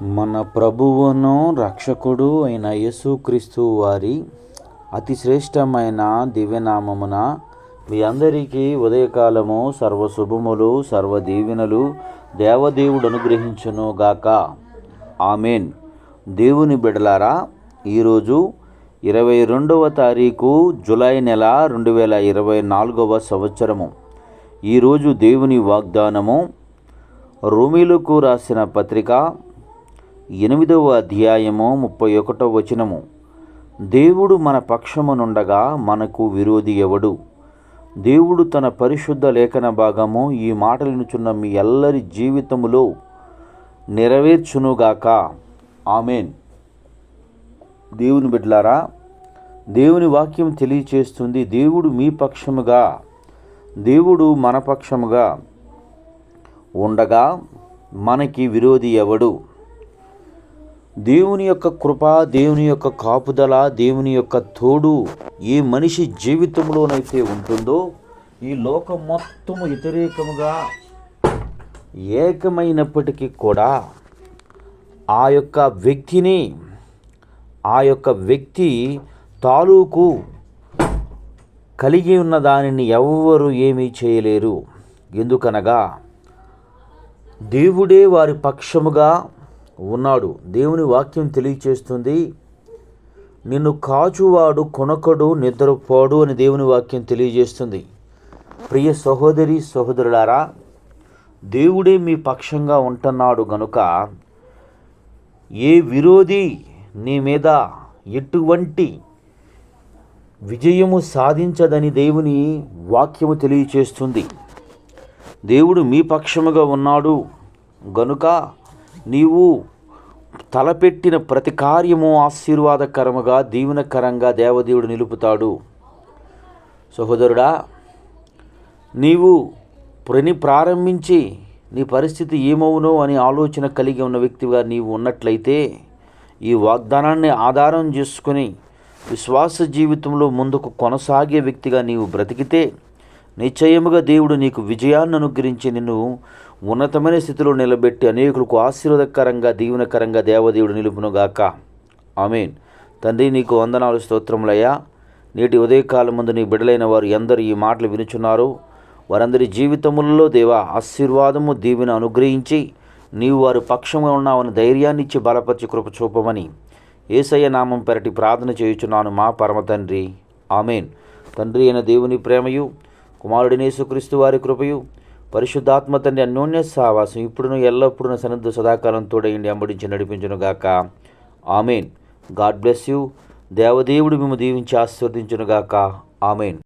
మన ప్రభువును రక్షకుడు అయిన యేసుక్రీస్తు వారి అతి శ్రేష్టమైన దివ్యనామమున మీ అందరికీ ఉదయకాలము సర్వశుభములు సర్వదీవెనలు దేవదేవుడు అనుగ్రహించును గాక. ఆమెన్. దేవుని బిడ్డలారా, ఈరోజు 22వ తారీఖు జూలై నెల 2024వ సంవత్సరము. ఈరోజు దేవుని వాగ్దానము రోమీయులకు రాసిన పత్రిక 8వ అధ్యాయము 31వ వచనము. దేవుడు మన పక్షమునుండగా మనకు విరోధి ఎవడు? దేవుడు తన పరిశుద్ధ లేఖన భాగము ఈ మాటలు వినుచున్న మీ ఎల్లరి జీవితములో నెరవేర్చునుగాక. ఆమెన్. దేవుని బిడ్డలారా, దేవుని వాక్యం తెలియచేస్తుంది, దేవుడు మీ పక్షముగా, దేవుడు మన పక్షముగా ఉండగా మనకి విరోధి ఎవడు? దేవుని యొక్క కృప, దేవుని యొక్క కాపుదల, దేవుని యొక్క తోడు ఏ మనిషి జీవితంలోనైతే ఉంటుందో, ఈ లోకం మొత్తము వ్యతిరేకముగా ఏకమైనప్పటికీ కూడా ఆ యొక్క వ్యక్తి తాలూకు కలిగి ఉన్న దానిని ఎవ్వరూ ఏమీ చేయలేరు. ఎందుకనగా దేవుడే వారి పక్షముగా ఉన్నాడు. దేవుని వాక్యం తెలియచేస్తుంది, నిన్ను కాచువాడు కొనకడు నిద్రపోడు అని దేవుని వాక్యం తెలియజేస్తుంది. ప్రియ సహోదరి సహోదరులారా, దేవుడే మీ పక్షంగా ఉంటున్నాడు గనుక ఏ విరోధి నీ మీద ఎటువంటి విజయము సాధించదని దేవుని వాక్యము తెలియచేస్తుంది. దేవుడు మీ పక్షముగా ఉన్నాడు గనుక నీవు తలపెట్టిన ప్రతి కార్యము ఆశీర్వాదకరముగా, దీవెనకరంగా దేవదేవుడు నిలుపుతాడు. సహోదరుడా, నీవు ప్రారంభించి నీ పరిస్థితి ఏమవునో అని ఆలోచన కలిగి ఉన్న వ్యక్తిగా నీవు ఉన్నట్లయితే, ఈ వాగ్దానాన్ని ఆధారం చేసుకుని విశ్వాస జీవితంలో ముందుకు కొనసాగే వ్యక్తిగా నీవు బ్రతికితే, నిశ్చయముగా దేవుడు నీకు విజయాన్ని అనుగ్రహించి నిన్ను ఉన్నతమైన స్థితిలో నిలబెట్టి అనేకులకు ఆశీర్వాదకరంగా, దీవెనకరంగా దేవదేవుడు నిలుపునుగాక. ఆమెన్. తండ్రి, నీకు వందనాలు, స్తోత్రములయ్యా. నేటి ఉదయకాలం ముందు నీ బిడ్డలైన వారు ఎందరు ఈ మాటలు వినుచున్నారు, వారందరి జీవితములలో దేవా ఆశీర్వాదము, దీవెన అనుగ్రహించి నీవు వారి పక్షంగా ఉన్నావని ధైర్యాన్ని ఇచ్చి బలపరిచి కృప చూపమని యేసయ్య నామం పెరటి ప్రార్థన చేయుచున్నాను మా పరమ తండ్రి. ఆమెన్. తండ్రి అయిన దేవుని ప్రేమయు, కుమారుడిని యేసుక్రీస్తు వారి కృపయు, పరిశుద్ధాత్మ తండ్రి అన్యోన్య సహవాసం ఇప్పుడును ఎల్లప్పుడూ సన్నిధి సదాకాలం తోడయండి, అంబడించి నడిపించునుగాక. ఆమెన్. God bless you. దేవదేవుడు మిమ్ము దీవించి ఆశీర్వదించునుగాక. ఆమెన్.